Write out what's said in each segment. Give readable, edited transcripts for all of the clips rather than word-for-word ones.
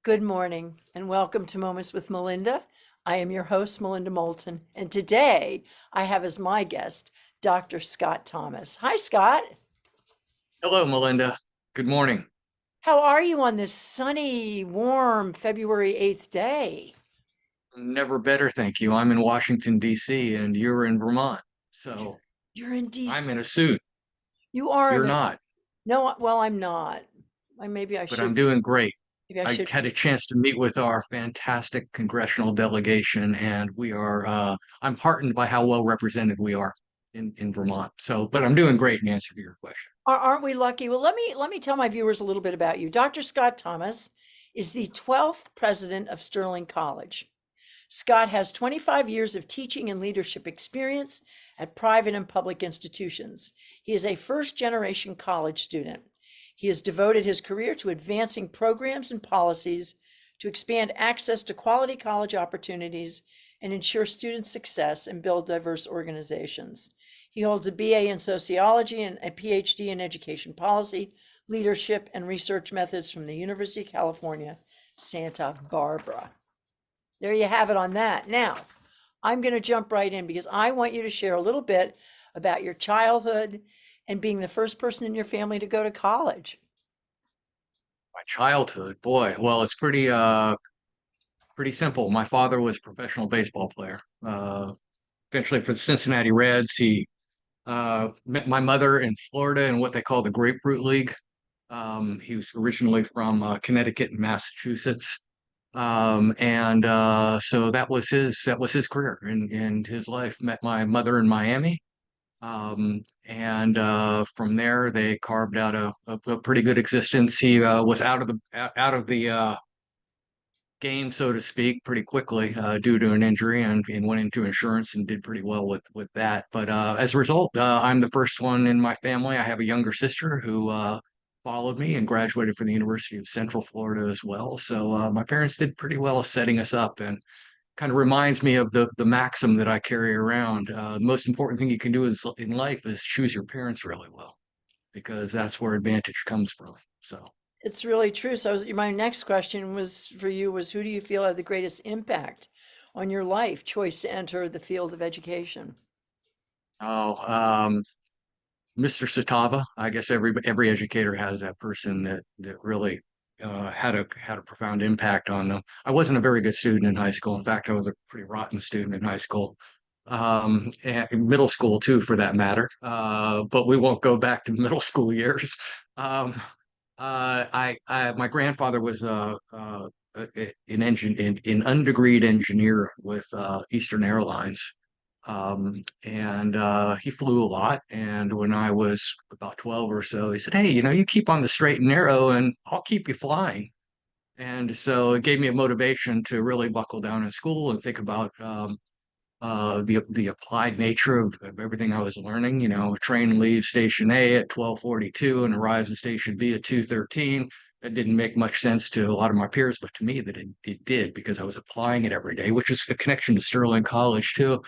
Good morning and welcome to Moments with Melinda. I am your host, Melinda Moulton, and today I have as my guest Dr. Scott Thomas. Hi, Scott. Hello, Melinda. Good morning. How are you on this sunny, warm February 8th day? Never better, thank you. I'm in Washington, D.C., and you're in Vermont. So You're in I'm in DC. a suit. You are You're in a, not, no, well, I'm not. Maybe I but should, I'm doing great. maybe I I should had a be. chance to meet with our fantastic congressional delegation, and I'm heartened by how well represented we are in Vermont. So, but I'm doing great in answer to your question. Aren't we lucky? Well, let me tell my viewers a little bit about you. Dr. Scott Thomas is the 12th president of Sterling College. Scott has 25 years of teaching and leadership experience at private and public institutions. He is a first generation college student. He has devoted his career to advancing programs and policies to expand access to quality college opportunities and ensure student success and build diverse organizations. He holds a BA in sociology and a PhD in education policy, leadership, and research methods from the University of California, Santa Barbara. There you have it on that. Now, I'm going to jump right in because I want you to share a little bit about your childhood and being the first person in your family to go to college. My childhood, boy, well, it's pretty simple. My father was a professional baseball player. Eventually for the Cincinnati Reds. He met my mother in Florida in what they call the Grapefruit League. He was originally from Connecticut and Massachusetts. And so that was his career in his life. Met my mother in Miami. And from there they carved out a pretty good existence. He was out of the game, so to speak, pretty quickly due to an injury, and went into insurance and did pretty well with that. But as a result, I'm the first one in my family. I have a younger sister who followed me and graduated from the University of Central Florida as well. So my parents did pretty well setting us up, and kind of reminds me of the maxim that I carry around. The most important thing you can do in life is choose your parents really well, because that's where advantage comes from. So. It's really true. My next question was for you was who do you feel had the greatest impact on your life choice to enter the field of education? Oh, Mr. Satava. I guess every educator has that person that really had a profound impact on them. I wasn't a very good student in high school. In fact, I was a pretty rotten student in high school, and in middle school too, for that matter. But we won't go back to the middle school years. Um, my grandfather was an undegreed engineer with Eastern Airlines. And he flew a lot. And when I was about 12 or so, he said, "Hey, you keep on the straight and narrow and I'll keep you flying." And so it gave me a motivation to really buckle down in school and think about the applied nature of everything I was learning. A train leaves station A at 12:42 and arrives at station B at 2:13. That didn't make much sense to a lot of my peers, but to me that it did, because I was applying it every day, which is a connection to Sterling College too.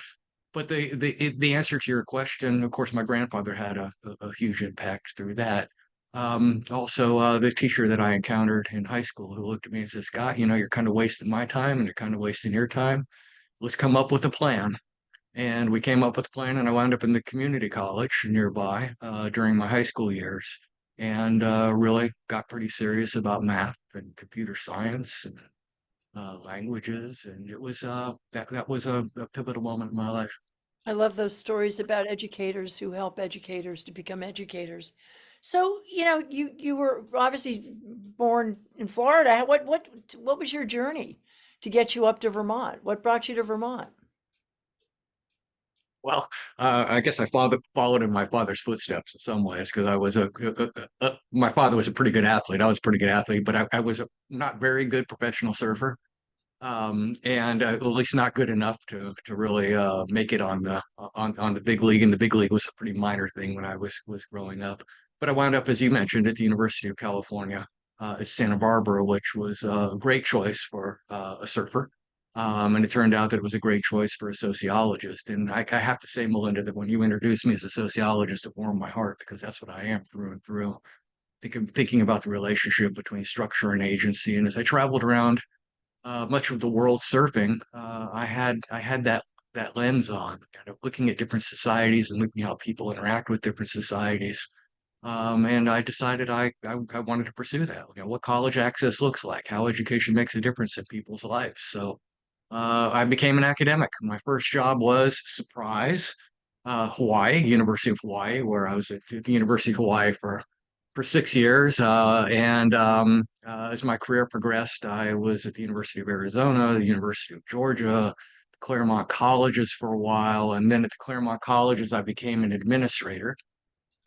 But the answer to your question, of course, my grandfather had a huge impact through that. Also, the teacher that I encountered in high school, who looked at me and said, "Scott, you're kind of wasting my time and you're kind of wasting your time. Let's come up with a plan." And we came up with a plan, and I wound up in the community college nearby during my high school years, and really got pretty serious about math and computer science and languages. And it was that was a pivotal moment in my life. I love those stories about educators who help educators to become educators. So, you were obviously born in Florida. What was your journey to get you up to Vermont? What brought you to Vermont? Well, I guess I followed in my father's footsteps in some ways, because my father was a pretty good athlete. I was a pretty good athlete, but I was a not very good professional surfer, and at least not good enough to really make it on the big league. And the big league was a pretty minor thing when I was growing up. But I wound up, as you mentioned, at the University of California at Santa Barbara, which was a great choice for a surfer. And it turned out that it was a great choice for a sociologist. And I have to say, Melinda, that when you introduced me as a sociologist, it warmed my heart, because that's what I am through and through. thinking about the relationship between structure and agency. And as I traveled around much of the world surfing, I had that lens on, kind of looking at different societies and looking how people interact with different societies. And I decided I wanted to pursue that. What college access looks like, how education makes a difference in people's lives. So I became an academic. My first job was, surprise, Hawaii, University of Hawaii, where I was at the University of Hawaii for 6 years. And as my career progressed, I was at the University of Arizona, the University of Georgia, the Claremont colleges for a while. And then at the Claremont colleges, I became an administrator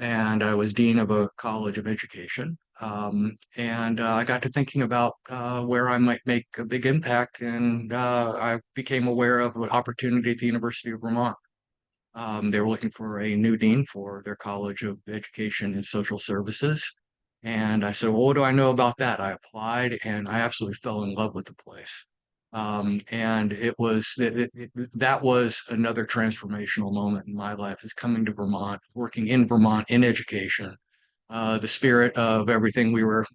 and I was dean of a college of education. And I got to thinking about where I might make a big impact, and I became aware of an opportunity at the University of Vermont. They were looking for a new dean for their College of Education and Social Services. And I said, well, what do I know about that? I applied and I absolutely fell in love with the place. And that was another transformational moment in my life, is coming to Vermont, working in Vermont in education. The spirit of everything, we were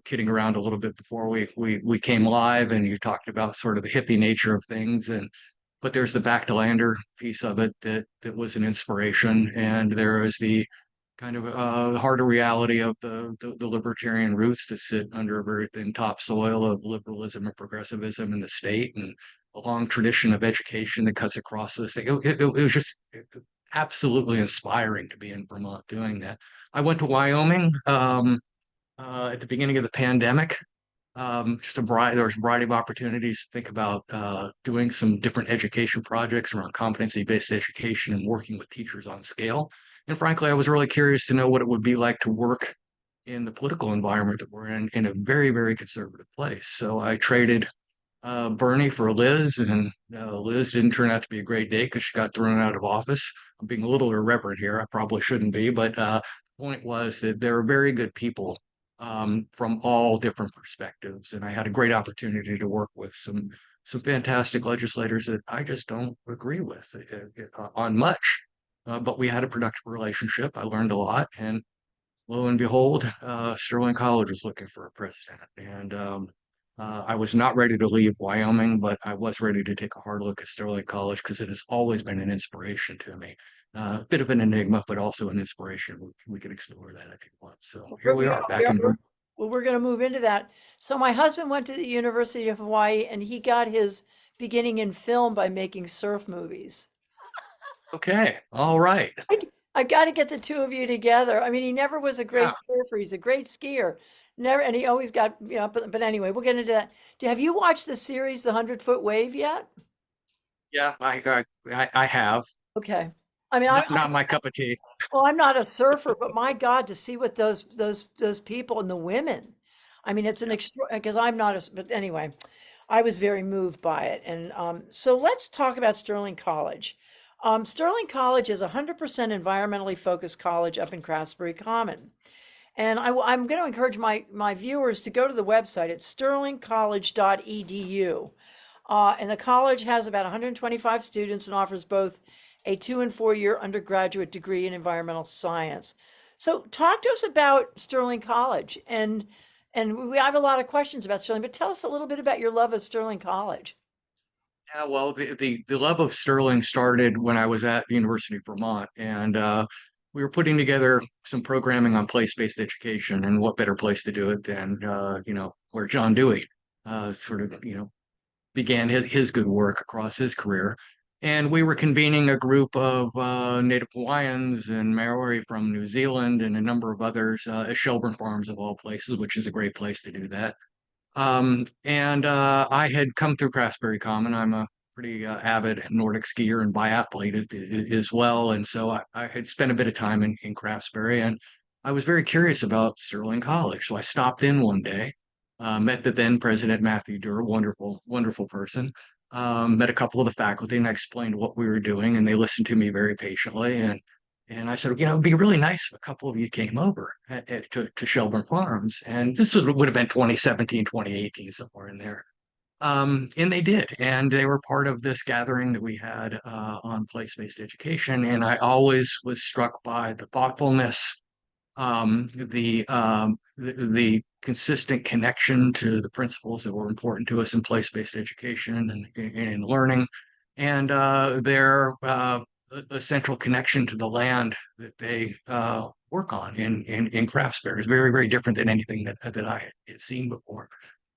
kidding around a little bit before we came live, and you talked about sort of the hippie nature of things, and but there's the back to lander piece of it that was an inspiration, and there is the kind of harder reality of the libertarian roots that sit under a very thin topsoil of liberalism and progressivism in the state, and a long tradition of education that cuts across this thing. It was just absolutely inspiring to be in Vermont doing that. I went to Wyoming at the beginning of the pandemic. Just a variety, there was a variety of opportunities to think about doing some different education projects around competency-based education and working with teachers on scale. And frankly, I was really curious to know what it would be like to work in the political environment that we're in a very, very conservative place. So I traded Bernie for Liz, and Liz didn't turn out to be a great day because she got thrown out of office. I'm being a little irreverent here. I probably shouldn't be, but the point was that there are very good people from all different perspectives, and I had a great opportunity to work with some fantastic legislators that I just don't agree with on much. But we had a productive relationship. I learned a lot, and lo and behold, Sterling College was looking for a president, and I was not ready to leave Wyoming, but I was ready to take a hard look at Sterling College because it has always been an inspiration to me. A bit of an enigma, but also an inspiration. We could explore that if you want. So here we are, back in Vermont. Well, we're going to move into that. So my husband went to the University of Hawaii and he got his beginning in film by making surf movies. Okay, all right. I, I got to get the two of you together. I mean, he never was a Yeah, great surfer. He's a great skier. Never, and he always got, but anyway, we'll get into that. Have you watched the series, The 100 Foot Wave yet? yeah, I have. Okay. I mean, Not my cup of tea. well, I'm not a surfer, but my God, to see what those people and the women. I mean, it's an Yeah. extra because I'm not a, but anyway, I was very moved by it. And so let's talk about Sterling College. Sterling College is a 100% environmentally focused college up in Craftsbury Common. And I'm going to encourage my viewers to go to the website. It's sterlingcollege.edu. And the college has about 125 students and offers both a 2 and 4 year undergraduate degree in environmental science. So talk to us about Sterling College. And we have a lot of questions about Sterling, but tell us a little bit about your love of Sterling College. Yeah, well, the love of Sterling started when I was at the University of Vermont, and we were putting together some programming on place-based education, and what better place to do it than where John Dewey sort of began his good work across his career. And we were convening a group of Native Hawaiians and Maori from New Zealand and a number of others at Shelburne Farms of all places, which is a great place to do that. And I had come through Craftsbury Common. I'm a pretty avid Nordic skier and biathlete as well. And so I had spent a bit of time in Craftsbury, and I was very curious about Sterling College. So I stopped in one day, met the then president, Matthew Durr, wonderful, wonderful person. Met a couple of the faculty, and I explained what we were doing, and they listened to me very patiently. And I said, it'd be really nice if a couple of you came over to Shelburne Farms. And this would have been 2017, 2018, somewhere in there. And they did. And they were part of this gathering that we had on place-based education. And I always was struck by the thoughtfulness The consistent connection to the principles that were important to us in place-based education and learning, and their essential connection to the land that they work on in Craftsbury is very, very different than anything that I had seen before.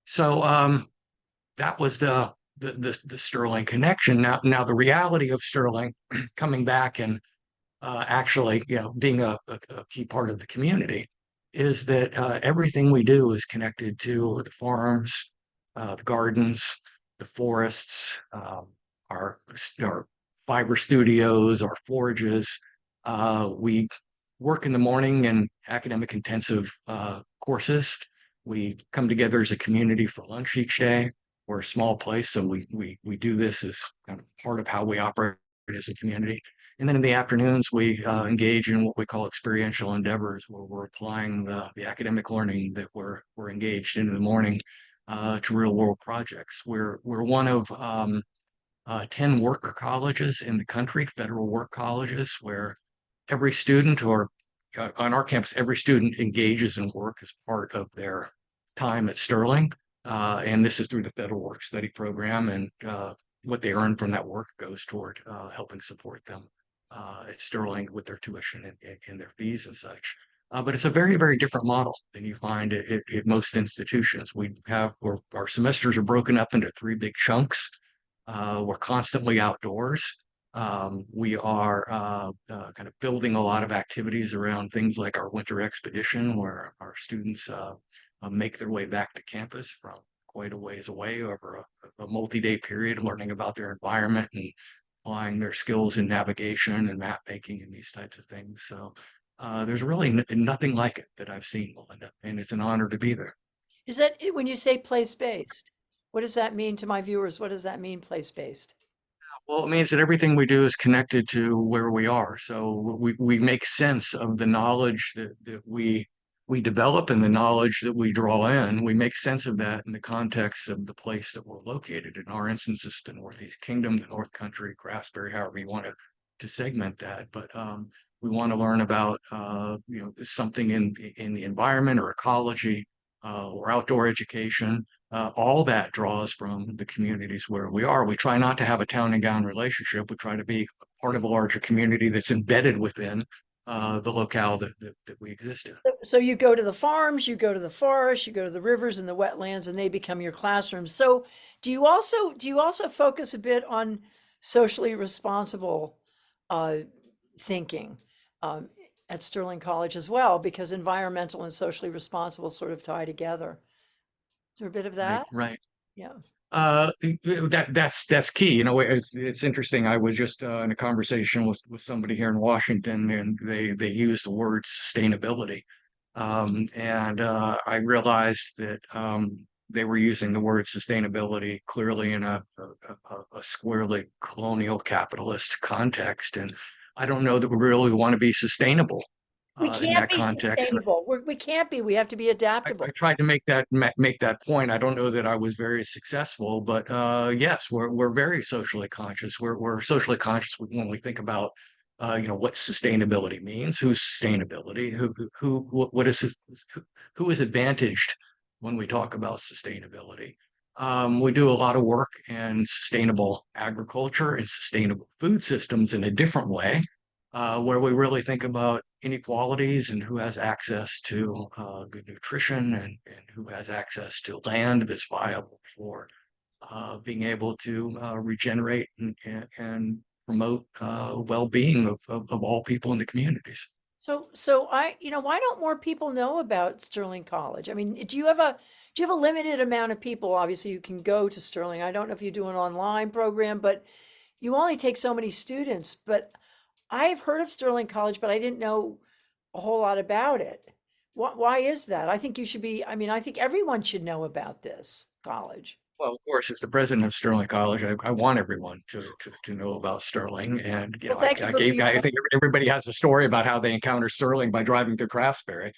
So that was the Sterling connection. Now the reality of Sterling coming back and actually, being a key part of the community is that everything we do is connected to the farms, the gardens, the forests, our fiber studios, our forages. We work in the morning in academic intensive courses. We come together as a community for lunch each day. We're a small place, so we do this as kind of part of how we operate as a community. And then in the afternoons, we engage in what we call experiential endeavors, where we're applying the academic learning that we're engaged in the morning to real world projects. We're one of 10 work colleges in the country, federal work colleges, where every student or on our campus, every student engages in work as part of their time at Sterling. And this is through the Federal Work Study Program, and what they earn from that work goes toward helping support them at Sterling with their tuition and their fees and such. But it's a very, very different model than you find at most institutions. Our semesters are broken up into three big chunks. We're constantly outdoors. We are kind of building a lot of activities around things like our winter expedition, where our students make their way back to campus from quite a ways away over a multi-day period, learning about their environment and applying their skills in navigation and map making and these types of things. So there's really nothing like it that I've seen, Melinda, and it's an honor to be there. Is that when you say place-based? What does that mean to my viewers? What does that mean, place-based? Well, it means that everything we do is connected to where we are. So we make sense of the knowledge that we develop and the knowledge that we draw in. We make sense of that in the context of the place that we're located. In our instance, it's the Northeast Kingdom, the North Country, Craftsbury, however you want to segment that. But we want to learn about something in the environment or ecology or outdoor education. All that draws from the communities where we are. We try not to have a town and gown relationship. We try to be part of a larger community that's embedded within the locale that we exist in. So you go to the farms, you go to the forests, you go to the rivers and the wetlands, and they become your classrooms. So do you also focus a bit on socially responsible thinking um, at Sterling College as well? Because environmental and socially responsible sort of tie together. Is there a bit of Right, that? right. Yeah. That's key. It's interesting. I was just in a conversation with somebody here in Washington, and they used the word sustainability. And I realized that they were using the word sustainability clearly in a squarely colonial capitalist context. And I don't know that we really want to be sustainable We in can't that be context. sustainable. We can't be. We have to be I adaptable. tried to make that point. I don't know that I was very successful, but yes, we're very socially conscious. We're socially conscious when we think about what sustainability means, who's sustainability, what is who is advantaged when we talk about sustainability. We do a lot of work in sustainable agriculture and sustainable food systems in a different way, where we really think about inequalities and who has access to good nutrition and who has access to land that's viable for being able to regenerate and promote well-being of all people in the communities. Why don't more people know about Sterling College? I mean, do you have a limited amount of people? Obviously, you can go to Sterling. I don't know if you do an online program, but you only take so many students. But I've heard of Sterling College, but I didn't know a whole lot about it. Why is that? I think everyone should know about this college. Well, of course, as the president of Sterling College, I want everyone to know about Sterling. And, Well, thank you for being I think everybody has a story about how they encounter Sterling by driving through Craftsbury.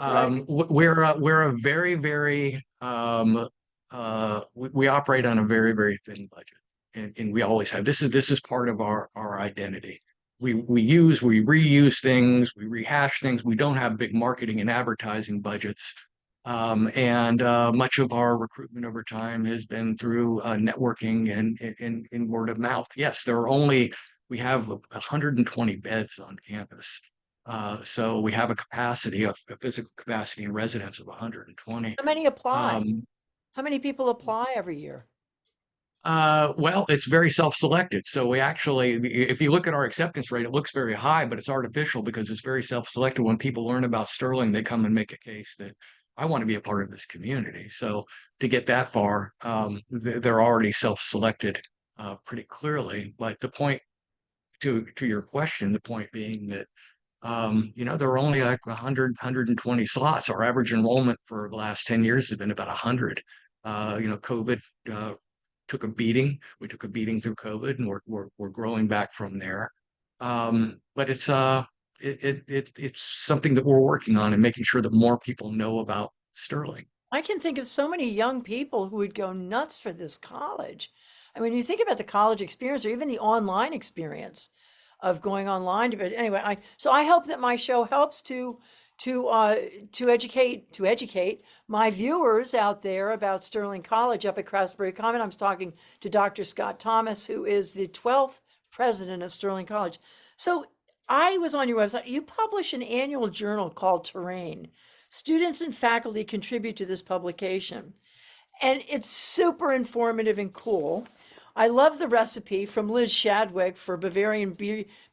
right. We're a very, very, we operate on a very, very thin budget. And we always have. This is part of our identity. we reuse things, we rehash things. We don't have big marketing and advertising budgets. And much of our recruitment over time has been through networking and in word of mouth. Yes, we have 120 beds on campus. So we have a physical capacity in residence of 120. How many apply? Um, How many people apply every year? well, it's very self-selected. So we actually, if you look at our acceptance rate, it looks very high, but it's artificial because it's very self-selected. When people learn about Sterling, they come and make a case that I want to be a part of this community. So to get that far, they're already self-selected pretty clearly. But the point to your question, the point being that there are only like 120 slots. Our average enrollment for the last 10 years has been about 100. COVID took a beating. We took a beating through COVID, and we're growing back from there. But it's something that we're working on and making sure that more people know about Sterling. I can think of so many young people who would go nuts for this college. I mean, you think about the college experience or even the online experience of going online to, but anyway, I hope that my show helps to uh to educate my viewers out there about Sterling College up at Craftsbury Common. I'm talking to Dr. Scott Thomas, who is the 12th president of Sterling College. So I was on your website. You publish an annual journal called Terrain. Students and faculty contribute to this publication, and it's super informative and cool. I love the recipe from Liz Shadwick for Bavarian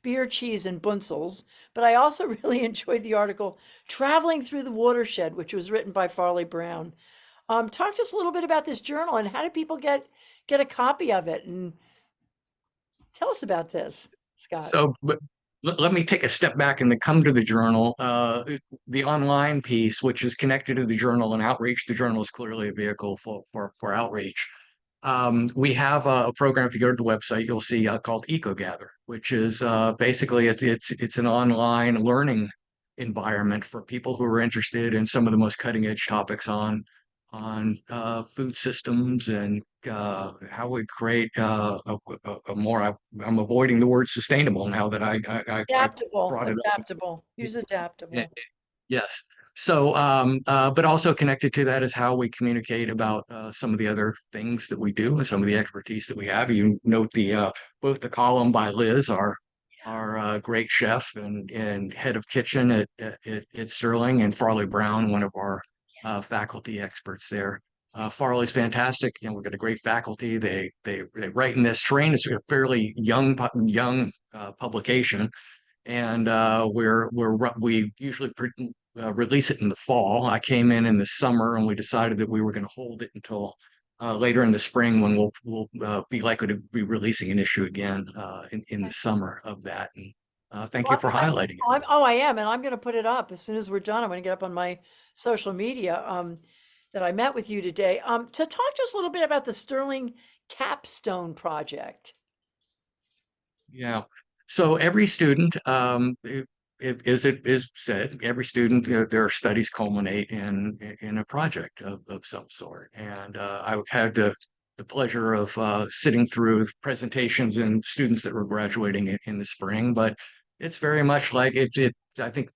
beer cheese, and Bunzels, but I also really enjoyed the article Traveling Through the Watershed, which was written by Farley Brown. Talk to us a little bit about this journal and how do people get a copy of it? And tell us about this, Scott. But let me take a step back and then come to the journal. The online piece, which is connected to the journal and outreach, the journal is clearly a vehicle for outreach. We have a program. If you go to the website, you'll see called EcoGather, which is basically it's an online learning environment for people who are interested in some of the most cutting edge topics on food systems and how we create a more. I'm avoiding the word sustainable now that I Adaptable, brought it up. adaptable. Use Yeah, adaptable. yes. So, but also connected to that is how we communicate about some of the other things that we do and some of the expertise that we have. You note both the column by Liz, our great chef and head of kitchen at Sterling, and Farley Brown, one of our Yes. faculty experts there. Farley's fantastic. We've got a great faculty. They write in this. Terrain is a fairly young publication, and we usually release it in the fall. I came in the summer, and we decided that we were going to hold it until later in the spring when we'll be likely to be releasing an issue again in the summer of that. And thank you Well, for highlighting it. I am, and I'm going to put it up as soon as we're done. I'm going to get up on my social media that I met with you today. To talk to us a little bit about the Sterling Capstone Project. Yeah. So every student, as it is said, every student, their studies culminate in a project of some sort. And I had the pleasure of sitting through presentations and students that were graduating in the spring. But it's very much like I think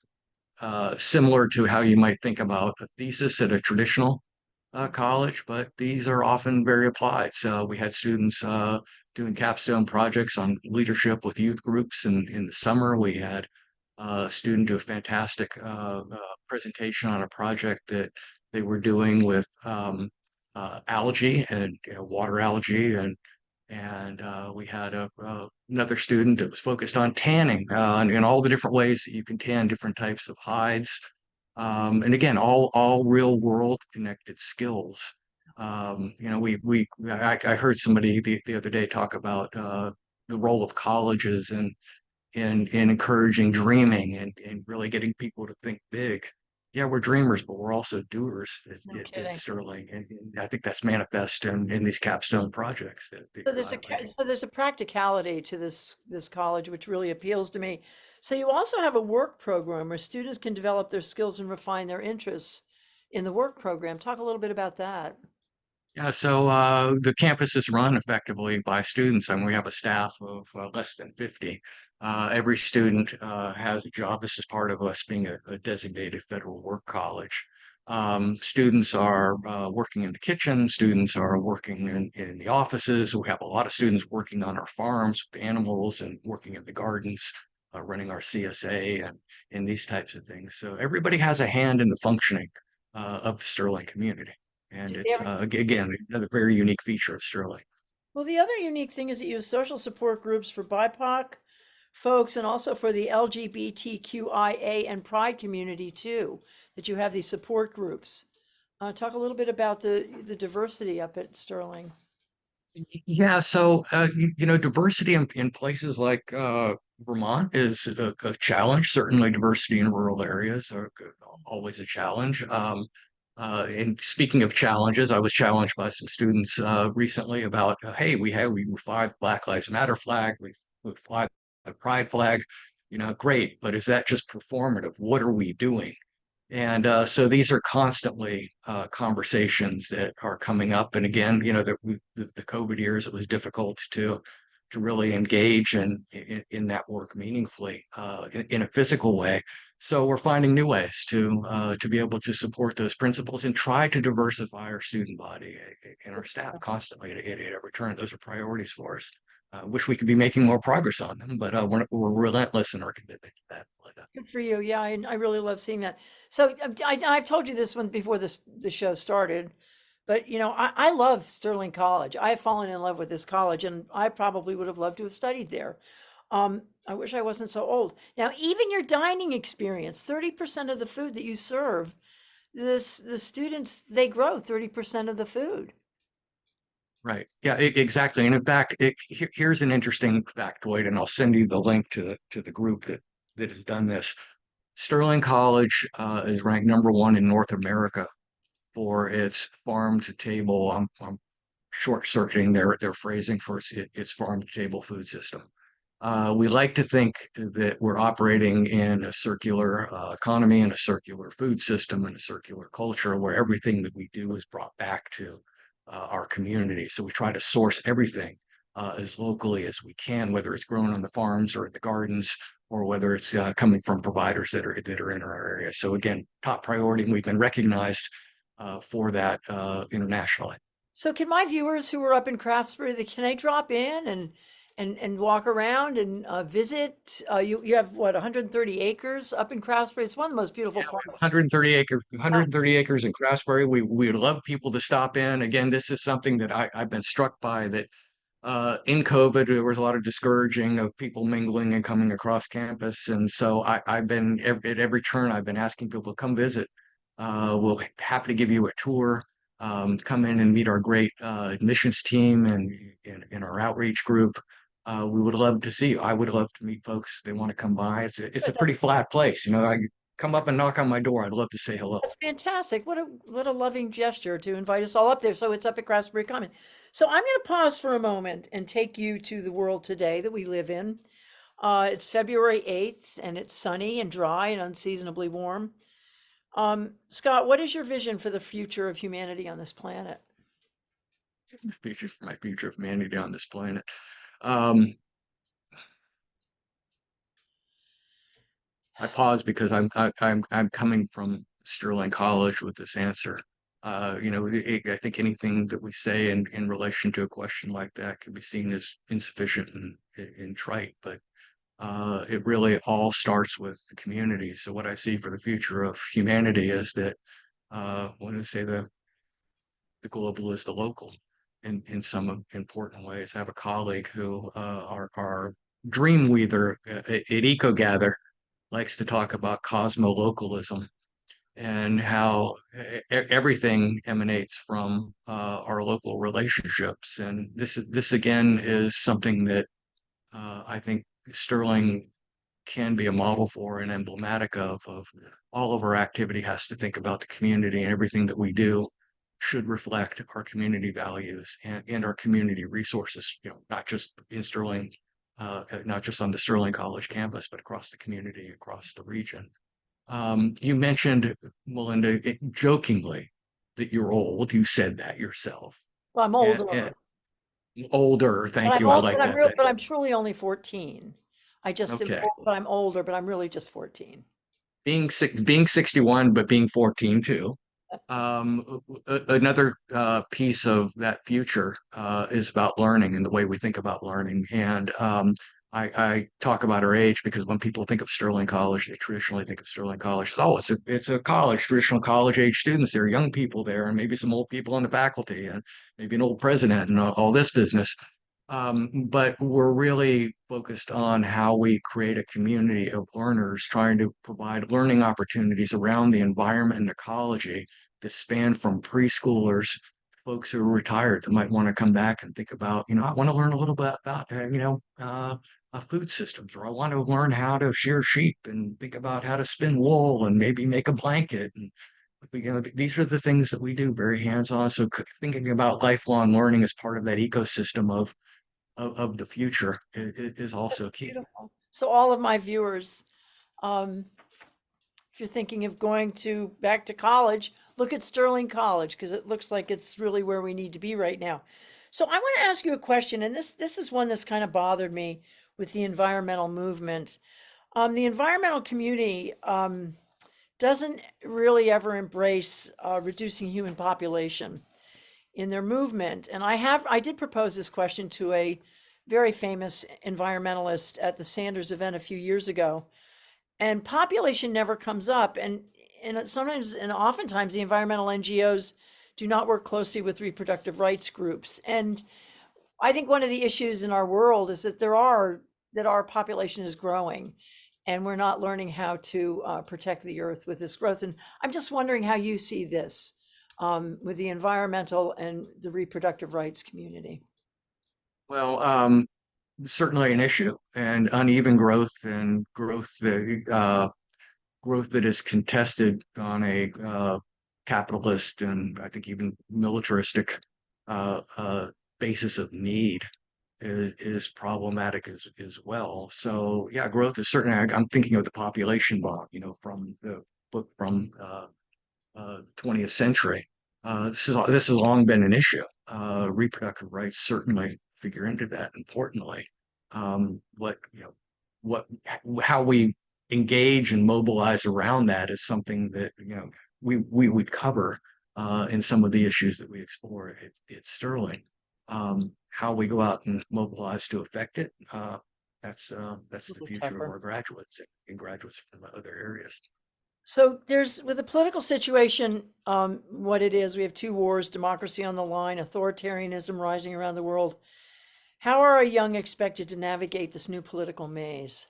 similar to how you might think about a thesis at a traditional college, but these are often very applied. So we had students doing capstone projects on leadership with youth groups, and in the summer we had a student do a fantastic presentation on a project that they were doing with algae and water algae, and we had another student that was focused on tanning and all the different ways that you can tan different types of hides. And again, all real world connected skills. I heard somebody the other day talk about the role of colleges and in encouraging dreaming and really getting people to think big. Yeah, we're dreamers, but we're also doers No at kidding. Sterling, and I think that's manifest in these capstone projects that So you're highlighting. there's a practicality to this college which really appeals to me. So you also have a work program where students can develop their skills and refine their interests in the work program. Talk a little bit about that. Yeah, so the campus is run effectively by students, and we have a staff of less than 50. Every student has a job. This is part of us being a designated federal work college. Students are working in the kitchen, students are working in the offices. We have a lot of students working on our farms with the animals and working in the gardens, running our CSA and these types of things. So everybody has a hand in the functioning of the Sterling community. And Do they it's ever, again another very unique feature of Sterling. well, the other unique thing is that you have social support groups for BIPOC folks and also for the LGBTQIA and Pride community too, that you have these support groups. Talk a little bit about the diversity up at Sterling. Yeah, so diversity in places like Vermont is a challenge. Certainly, diversity in rural areas are always a challenge. And speaking of challenges, I was challenged by some students recently about, hey, we fly Black Lives Matter flag, we fly the Pride flag, great, but is that just performative? What are we doing? And so these are constantly conversations that are coming up. And again, the COVID years, it was difficult to really engage in that work meaningfully in a physical way. So we're finding new ways to be able to support those principles and try to diversify our student body and our staff constantly at every turn. Those are priorities for us. Wish we could be making more progress on them, but we're relentless in our commitment to that. Good for you. Yeah, I really love seeing that. So I've told you this one before the show started, but I love Sterling College. I have fallen in love with this college, and I probably would have loved to have studied there. I wish I wasn't so old. Now, even your dining experience, 30% of the food that you serve, the students they grow 30% of the food. Right. Yeah, exactly. And in fact, here's an interesting factoid, and I'll send you the link to the group that has done this. Sterling College is ranked number one in North America for its farm to table. I'm short circuiting their phrasing for its farm to table food system. We like to think that we're operating in a circular economy and a circular food system and a circular culture where everything that we do is brought back to our community. So we try to source everything as locally as we can, whether it's grown on the farms or in the gardens, or whether it's coming from providers that are in our area. So again, top priority, and we've been recognized for that internationally. So can my viewers who are up in Craftsbury, can they drop in and walk around and visit? You have what, 130 acres up in Craftsbury? It's one of the most beautiful parts. 130 acres in Craftsbury. We would love people to stop in. Again, this is something that I've been struck by that in COVID, there was a lot of discouraging of people mingling and coming across campus. And so I've been at every turn, I've been asking people to come visit. We'll happy to give you a tour. Come in and meet our great admissions team and in our outreach group. We would love to see you. I would love to meet folks. They want to come by. It's a pretty flat place. I come up and knock on my door. I'd love to say hello. That's fantastic. What a loving gesture to invite us all up there. So it's up at Craftsbury Common. So I'm going to pause for a moment and take you to the world today that we live in. It's February 8th and it's sunny and dry and unseasonably warm. Scott, what is your vision for the future of humanity on this planet? My future of humanity on this planet. Um, I pause because I'm coming from Sterling College with this answer. I think anything that we say in relation to a question like that can be seen as insufficient and trite, but it really all starts with the community. So what I see for the future of humanity is that when I say the global is the local in some important ways. I have a colleague who our dream weaver at EcoGather likes to talk about cosmo-localism and how everything emanates from our local relationships. And this again is something that I think Sterling can be a model for and emblematic of all of our activity has to think about the community, and everything that we do should reflect our community values and our community resources, not just in Sterling, not just on the Sterling College campus, but across the community, across the region. You mentioned, Melinda, jokingly, that you're old. You said that yourself. Well, I'm And older, older, but thank I'm you. I old, like but I'm that real, better. but I'm truly only 14. I just am Okay. old, but I'm older, but I'm really just 14. Being 61, but being 14 too. Another piece of that future is about learning and the way we think about learning. And I talk about our age because when people think of Sterling College, they traditionally think of Sterling College as, oh, it's a college, traditional college age students. There are young people there, and maybe some old people on the faculty, and maybe an old president, and all this business. But we're really focused on how we create a community of learners, trying to provide learning opportunities around the environment and ecology that span from preschoolers, folks who are retired that might want to come back and think about, I want to learn a little bit about, food systems, or I want to learn how to shear sheep and think about how to spin wool and maybe make a blanket. And these are the things that we do very hands-on. So thinking about lifelong learning as part of that ecosystem of the future is also That's key. beautiful. So all of my viewers, um, if you're thinking of going to back to college, look at Sterling College because it looks like it's really where we need to be right now. So I want to ask you a question, and this is one that's kind of bothered me with the environmental movement. The environmental community doesn't really ever embrace reducing human population in their movement. And I did propose this question to a very famous environmentalist at the Sanders event a few years ago, and population never comes up. And sometimes and oftentimes the environmental NGOs do not work closely with reproductive rights groups. And I think one of the issues in our world is that our population is growing, and we're not learning how to protect the earth with this growth. And I'm just wondering how you see this with the environmental and the reproductive rights community. Well, certainly an issue, and uneven growth and growth that is contested on a capitalist and I think even militaristic basis of need is problematic as well. So yeah, growth is certainly. I'm thinking of the population bomb, from the book from 20th century. This has long been an issue. Reproductive rights certainly figure into that importantly. What you know, what how we engage and mobilize around that is something that we would cover in some of the issues that we explore at Sterling. How we go out and mobilize to affect it. That's the Little future of tougher. our graduates and graduates from other areas. So there's with the political situation, what it is, we have two wars, democracy on the line, authoritarianism rising around the world. How are our young expected to navigate this new political maze?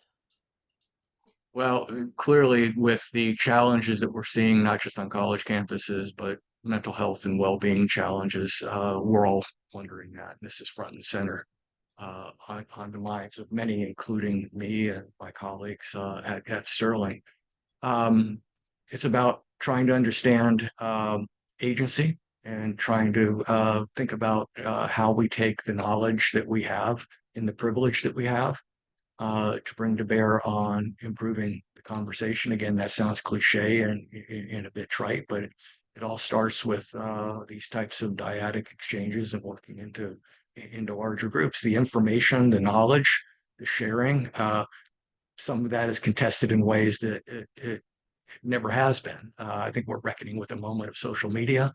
Well, clearly, with the challenges that we're seeing, not just on college campuses, but mental health and well-being challenges, we're all wondering that. This is front and center on the minds of many, including me and my colleagues at Sterling. Um, it's about trying to understand agency and trying to think about how we take the knowledge that we have and the privilege that we have to bring to bear on improving the conversation. Again, that sounds cliche and a bit trite, but it all starts with these types of dyadic exchanges and working into larger groups. The information, the knowledge, the sharing, some of that is contested in ways that it never has been. I think we're reckoning with a moment of social media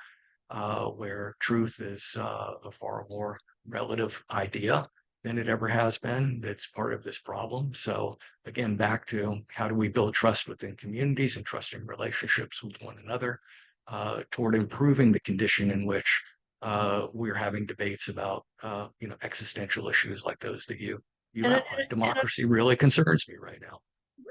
where truth is a far more relative idea than it ever has been. That's part of this problem. So again, back to how do we build trust within communities and trusting relationships with one another toward improving the condition in which we're having debates about existential issues like those that you And, outlined. and Democracy really concerns me right now.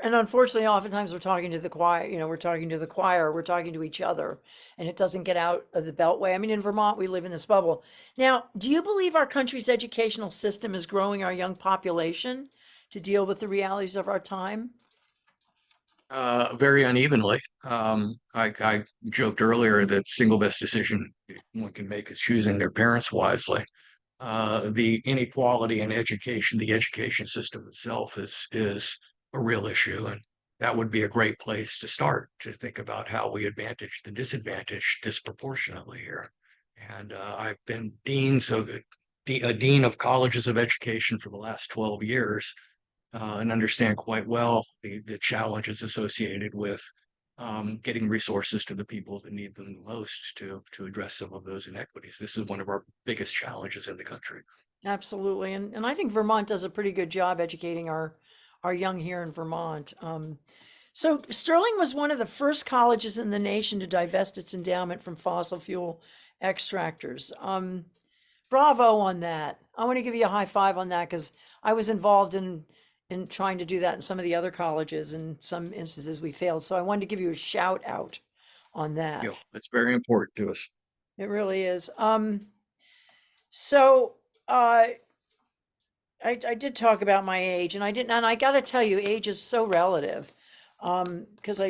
And unfortunately, oftentimes we're talking to the choir, we're talking to the choir, we're talking to each other, and it doesn't get out of the beltway. I mean, in Vermont, we live in this bubble. Now, do you believe our country's educational system is growing our young population to deal with the realities of our time? Very unevenly. I joked earlier that single best decision one can make is choosing their parents wisely. The inequality in education, the education system itself is a real issue, and that would be a great place to start to think about how we advantage the disadvantaged disproportionately here. And I've been a dean of colleges of education for the last 12 years, and understand quite well the challenges associated with getting resources to the people that need them the most to address some of those inequities. This is one of our biggest challenges in the country. Absolutely. And I think Vermont does a pretty good job educating our young here in Vermont. So Sterling was one of the first colleges in the nation to divest its endowment from fossil fuel extractors. Bravo on that. I want to give you a high five on that because I was involved in trying to do that in some of the other colleges. In some instances, we failed. So I wanted to give you a shout out on You know, that. it's very important to us. It really is. So uh, I did talk about my age, and I didn't, and I got to tell you, age is so relative. Because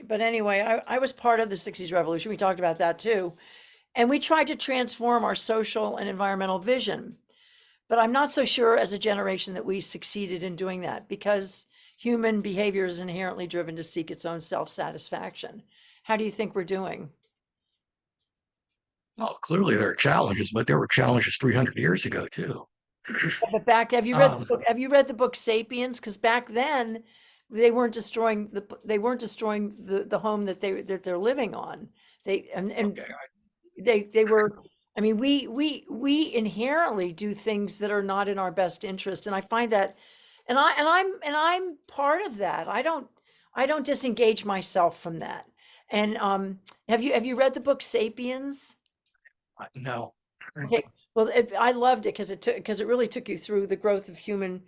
but anyway, I was part of the 60s revolution. We talked about that too. And we tried to transform our social and environmental vision. But I'm not so sure as a generation that we succeeded in doing that because human behavior is inherently driven to seek its own self-satisfaction. How do you think we're doing? Well, clearly there are challenges, but there were challenges 300 years ago too. But back, have you read the Um, book? Have you read the book *Sapiens*? Because back then, they weren't destroying the home that they're living on. And okay, they were. I mean, we inherently do things that are not in our best interest, and I find that, and I'm part of that. I don't disengage myself from that. And have you read the book *Sapiens*? no. Okay, well, I loved it because it really took you through the growth of human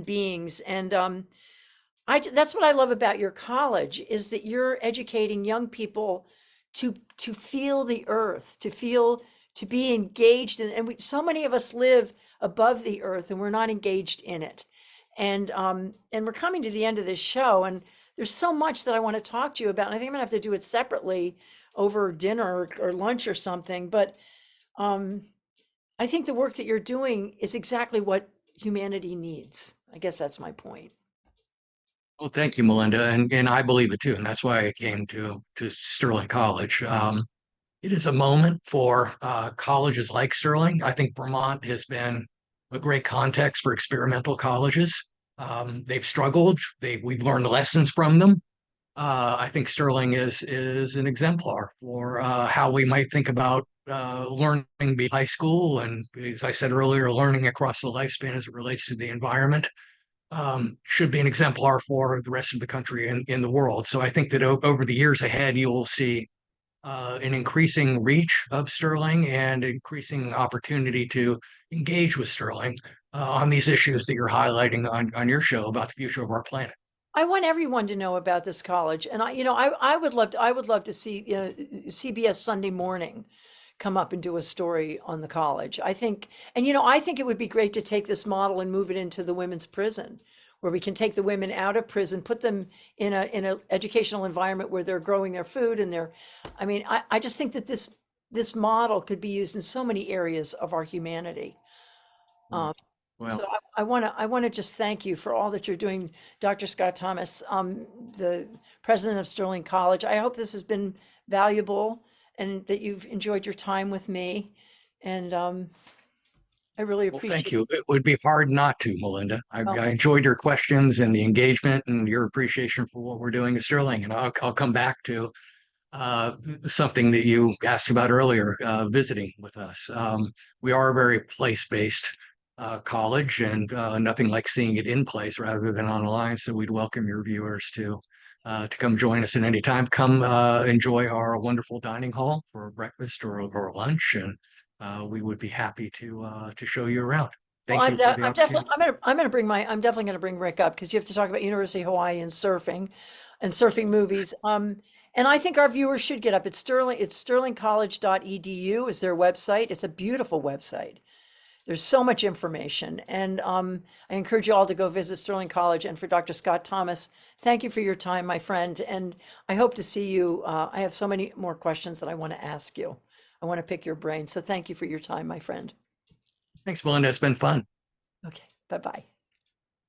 beings, and that's what I love about your college is that you're educating young people to feel the earth, to be engaged in, and so many of us live above the earth and we're not engaged in it, and we're coming to the end of this show, and there's so much that I want to talk to you about, and I think I'm gonna have to do it separately over dinner or lunch or something, but. Um, I think the work that you're doing is exactly what humanity needs. I guess that's my point. Well, thank you, Melinda, and I believe it too, and that's why I came to Sterling College. It is a moment for colleges like Sterling. I think Vermont has been a great context for experimental colleges. They've struggled. We've learned lessons from them. I think Sterling is an exemplar for how we might think about learning beyond high school, and as I said earlier, learning across the lifespan as it relates to the environment. Should be an exemplar for the rest of the country and in the world. So I think that over the years ahead, you will see an increasing reach of Sterling and increasing opportunity to engage with Sterling on these issues that you're highlighting on your show about the future of our planet. I want everyone to know about this college, and I would love to see CBS Sunday Morning come up and do a story on the college. I think it would be great to take this model and move it into the women's prison, where we can take the women out of prison, put them in a educational environment where they're growing their food and I mean, I just think that this model could be used in so many areas of our humanity. Mm. Um, Well, so I want to just thank you for all that you're doing, Dr. Scott Thomas, the president of Sterling College. I hope this has been valuable and that you've enjoyed your time with me. And I really well, thank appreciate you. It would be hard not to, Melinda. it. I enjoyed your questions and the engagement and your appreciation for what we're doing at Sterling. And I'll come back to uh, something that you asked about earlier, visiting with us. We are a very place-based college, and nothing like seeing it in place rather than online. So we'd welcome your viewers to come join us at any time. Come enjoy our wonderful dining hall for breakfast or lunch, and we would be happy to show you around. Well, Thank you for the I'm definitely, opportunity. I'm definitely gonna bring Rick up because you have to talk about University of Hawaii and surfing movies. And I think our viewers should get up. It's sterlingcollege.edu is their website. It's a beautiful website. There's so much information, and I encourage you all to go visit Sterling College. And for Dr. Scott Thomas, thank you for your time, my friend. And I hope to see you. I have so many more questions that I want to ask you. I want to pick your brain. So thank you for your time, my friend. Thanks, Melinda. It's been fun. Okay, bye bye.